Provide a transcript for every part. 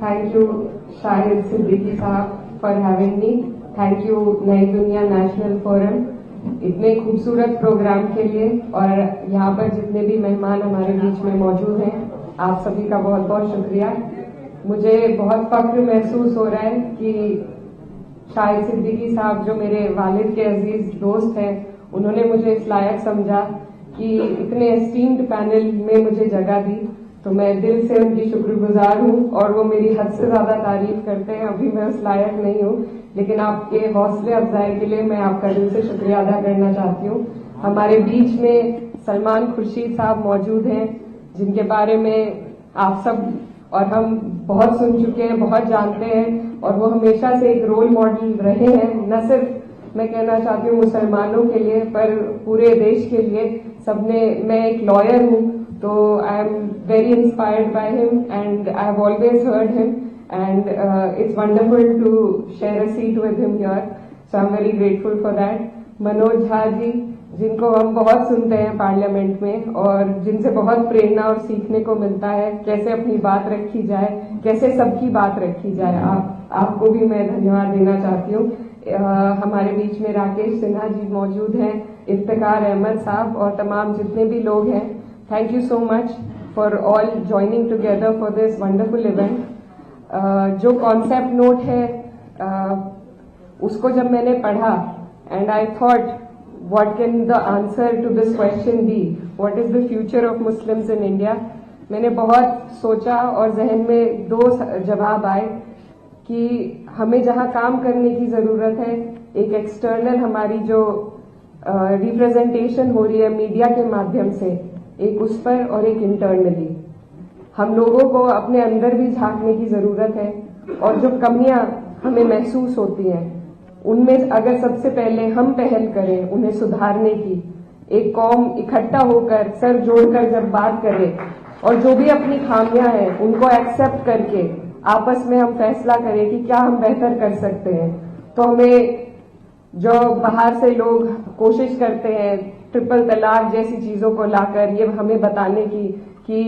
Thank you, Shahid Siddiqui साहब, for having me. Thank you, नई दुनिया नेशनल फोरम, इतने खूबसूरत प्रोग्राम के लिए, और यहाँ पर जितने भी मेहमान हमारे बीच में मौजूद हैं, आप सभी का बहुत बहुत शुक्रिया। मुझे बहुत फख्र महसूस हो रहा है कि शाहिद सिद्दीकी साहब, जो मेरे वालिद के अजीज दोस्त हैं, उन्होंने मुझे इस लायक समझा कि इतने एस्टीम्ड पैनल में मुझे जगह दी, तो मैं दिल से उनकी शुक्रगुजार हूँ। और वो मेरी हद से ज्यादा तारीफ करते हैं, अभी मैं उस लायक नहीं हूँ, लेकिन आपके हौसले अफजाई के लिए मैं आपका दिल से शुक्रिया अदा करना चाहती हूँ। हमारे बीच में सलमान खुर्शीद साहब मौजूद हैं, जिनके बारे में आप सब और हम बहुत सुन चुके हैं, बहुत जानते हैं, और वो हमेशा से एक रोल मॉडल रहे हैं, न सिर्फ मैं कहना चाहती हूँ मुसलमानों के लिए, पर पूरे देश के लिए। सबने, मैं एक लॉयर हूँ, तो I am very inspired by him and I have always heard him and it's wonderful to share a seat with him here, so I am very grateful for that. Manoj Jha ji, जिनको हम बहुत सुनते हैं पार्लियामेंट में और जिनसे बहुत प्रेरणा और सीखने को मिलता है, कैसे अपनी बात रखी जाए, कैसे सबकी बात रखी जाए, आपको भी मैं धन्यवाद देना चाहती हूँ। हमारे बीच में राकेश सिन्हा जी मौजूद हैं, इफ्तिकार अहमद साहब और तमाम जितने भी लोग हैं, thank you so much for all joining together for this wonderful event. जो कॉन्सेप्ट नोट है उसको जब मैंने पढ़ा and I thought what can the answer to this question be, what is the future of Muslims in India, मैंने बहुत सोचा और जहन में दो जवाब आए कि हमें जहां काम करने की जरूरत है, एक एक्सटर्नल हमारी जो रिप्रेजेंटेशन हो रही है मीडिया के माध्यम से, एक उस पर, और एक इंटरनली हम लोगों को अपने अंदर भी झांकने की जरूरत है। और जो कमियां हमें महसूस होती हैं उनमें अगर सबसे पहले हम पहल करें उन्हें सुधारने की, एक कौम इकट्ठा होकर सर जोड़कर जब बात करें और जो भी अपनी खामियां हैं उनको एक्सेप्ट करके आपस में हम फैसला करें कि क्या हम बेहतर कर सकते हैं, तो हमें जो बाहर से लोग कोशिश करते हैं ट्रिपल तलाक जैसी चीजों को लाकर ये हमें बताने की कि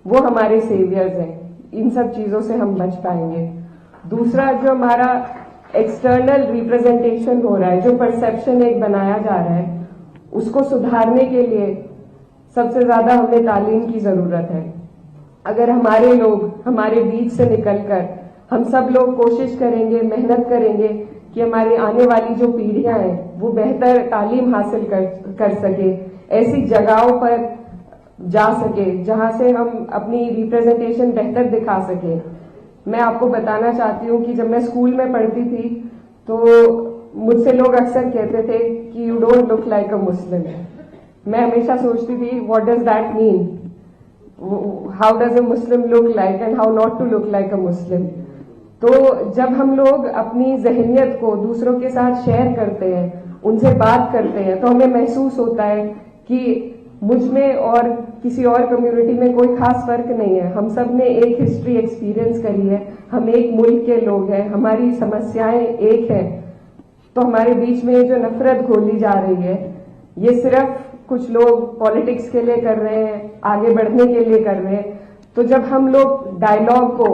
वो हमारे सेवियर्स हैं, इन सब चीजों से हम बच पाएंगे। दूसरा, जो हमारा एक्सटर्नल रिप्रेजेंटेशन हो रहा है, जो परसेप्शन एक बनाया जा रहा है, उसको सुधारने के लिए सबसे ज्यादा हमें तालीम की जरूरत है। अगर हमारे लोग हमारे बीच से निकलकर हम सब लोग कोशिश करेंगे, मेहनत करेंगे कि हमारी आने वाली जो पीढ़ियां हैं वो बेहतर तालीम हासिल कर सके, ऐसी जगहों पर जा सके जहां से हम अपनी रिप्रेजेंटेशन बेहतर दिखा सके। मैं आपको बताना चाहती हूँ कि जब मैं स्कूल में पढ़ती थी तो मुझसे लोग अक्सर कहते थे कि you don't look like a Muslim. मैं हमेशा सोचती थी what does that mean, how does a Muslim look like and how not to look like a Muslim. तो जब हम लोग अपनी जहनियत को दूसरों के साथ शेयर करते हैं, उनसे बात करते हैं, तो हमें महसूस होता है कि मुझ में और किसी और कम्युनिटी में कोई खास फर्क नहीं है। हम सब ने एक हिस्ट्री एक्सपीरियंस करी है, हम एक मुल्क के लोग हैं, हमारी समस्याएं एक है। तो हमारे बीच में जो नफरत घोली जा रही है, ये सिर्फ कुछ लोग पॉलिटिक्स के लिए कर रहे हैं, आगे बढ़ने के लिए कर रहे हैं। तो जब हम लोग डायलॉग को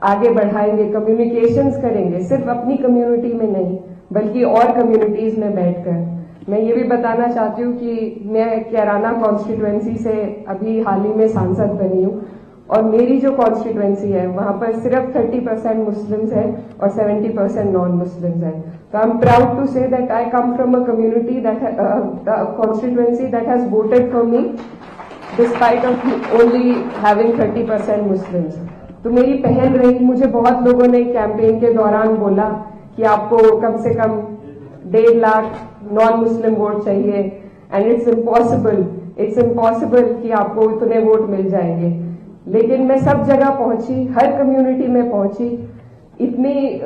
आगे बढ़ाएंगे, कम्युनिकेशंस करेंगे, सिर्फ अपनी कम्युनिटी में नहीं बल्कि और कम्युनिटीज में बैठकर। मैं ये भी बताना चाहती हूँ कि मैं कैराना कॉन्स्टिट्यूएंसी से अभी हाल ही में सांसद बनी हूँ, और मेरी जो कॉन्स्टिट्यूएंसी है वहां पर सिर्फ 30% मुस्लिम्स है और 70% नॉन मुस्लिम्स है। तो I am proud to say that I come from a community that constituency that has voted for me despite of only having 30% Muslims. तो मेरी पहल रही, मुझे बहुत लोगों ने कैंपेन के दौरान बोला कि आपको कम से कम 1.5 लाख नॉन मुस्लिम वोट चाहिए, एंड इट्स इम्पॉसिबल कि आपको इतने वोट मिल जाएंगे। लेकिन मैं सब जगह पहुंची, हर कम्युनिटी में पहुंची, इतनी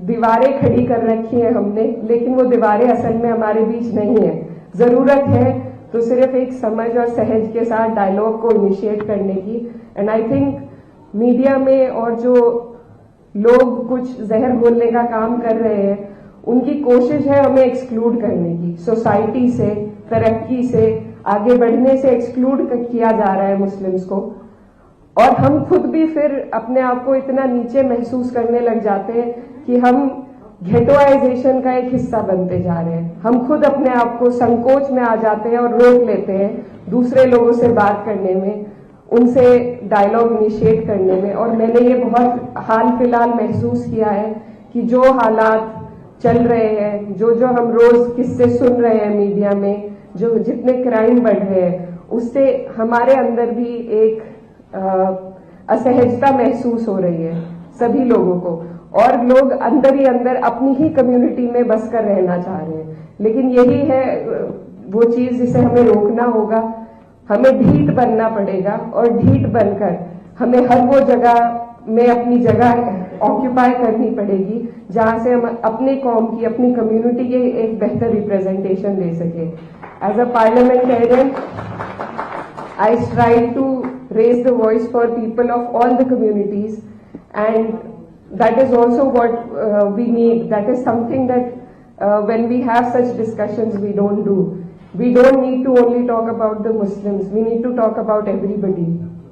दीवारें खड़ी कर रखी हैं हमने, लेकिन वो दीवारें असल में हमारे बीच नहीं है। जरूरत है तो सिर्फ एक समझ और सहज के साथ डायलॉग को इनिशिएट करने की। एंड आई थिंक मीडिया में और जो लोग कुछ जहर घोलने का काम कर रहे हैं, उनकी कोशिश है हमें एक्सक्लूड करने की, सोसाइटी से, तरक्की से, आगे बढ़ने से एक्सक्लूड किया जा रहा है मुस्लिम्स को। और हम खुद भी फिर अपने आप को इतना नीचे महसूस करने लग जाते हैं कि हम घेटोआइजेशन का एक हिस्सा बनते जा रहे हैं। हम खुद अपने आप को संकोच में आ जाते हैं और रोक लेते हैं दूसरे लोगों से बात करने में, उनसे डायलॉग इनिशिएट करने में। और मैंने ये बहुत हाल फिलहाल महसूस किया है कि जो हालात चल रहे हैं, जो हम रोज किस्से सुन रहे हैं मीडिया में, जो जितने क्राइम बढ़ रहे हैं, उससे हमारे अंदर भी एक असहजता महसूस हो रही है सभी लोगों को, और लोग अंदर ही अंदर अपनी ही कम्युनिटी में बस कर रहना चाह रहे हैं। लेकिन यही है वो चीज जिसे हमें रोकना होगा। हमें ढीठ बनना पड़ेगा और ढीठ बनकर हमें हर वो जगह में अपनी जगह ऑक्यूपाई करनी पड़ेगी जहां से हम अपने कौम की, अपनी कम्युनिटी के एक बेहतर रिप्रेजेंटेशन दे सके। As a parliamentarian, I strive to raise the voice for people of all the communities, and that is also what we need. That is something that when we have such discussions we don't do. We don't need to only talk about the Muslims, we need to talk about everybody.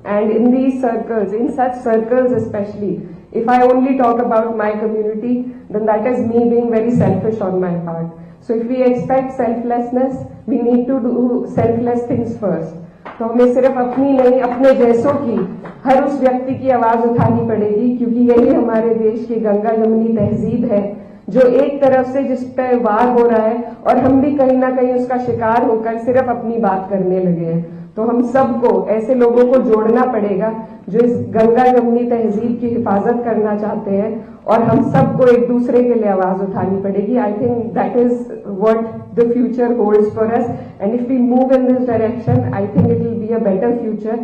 And in these circles, in such circles especially, if I only talk about my community, then that is me being very selfish on my part. So if we expect selflessness, we need to do selfless things first. तो हमें सिर्फ अपनी नहीं, अपने जैसों की, हर उस व्यक्ति की आवाज उठानी पड़ेगी, क्योंकि यही हमारे देश की गंगा जमुनी तहजीब है जो एक तरफ से जिस पे वार हो रहा है, और हम भी कहीं ना कहीं उसका शिकार होकर सिर्फ अपनी बात करने लगे हैं। तो हम सबको, ऐसे लोगों को जोड़ना पड़ेगा जो इस गंगा जमुनी तहजीब की हिफाजत करना चाहते हैं, और हम सबको एक दूसरे के लिए आवाज उठानी पड़ेगी। I think that is what the future holds for us, and if we move in this direction, I think it will be a better future.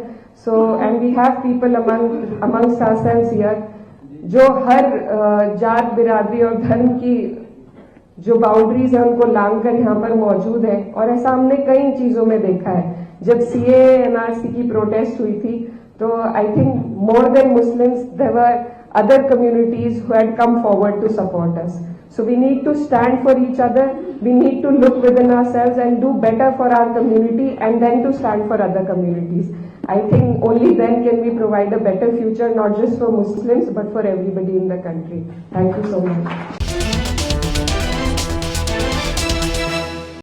So and we have people amongst ourselves here जो हर जात, बिरादरी और धर्म की जो boundaries है उनको लांग कर यहाँ पर मौजूद है। और ऐसा हमने कई चीजों में देखा है। जब CAA NRC की प्रोटेस्ट हुई थी, तो I think more than Muslims there were other communities who had come forward to support us. So we need to stand for each other, we need to look within ourselves and do better for our community, and then to stand for other communities. I think only then can we provide a better future, not just for Muslims but for everybody in the country. Thank you so much.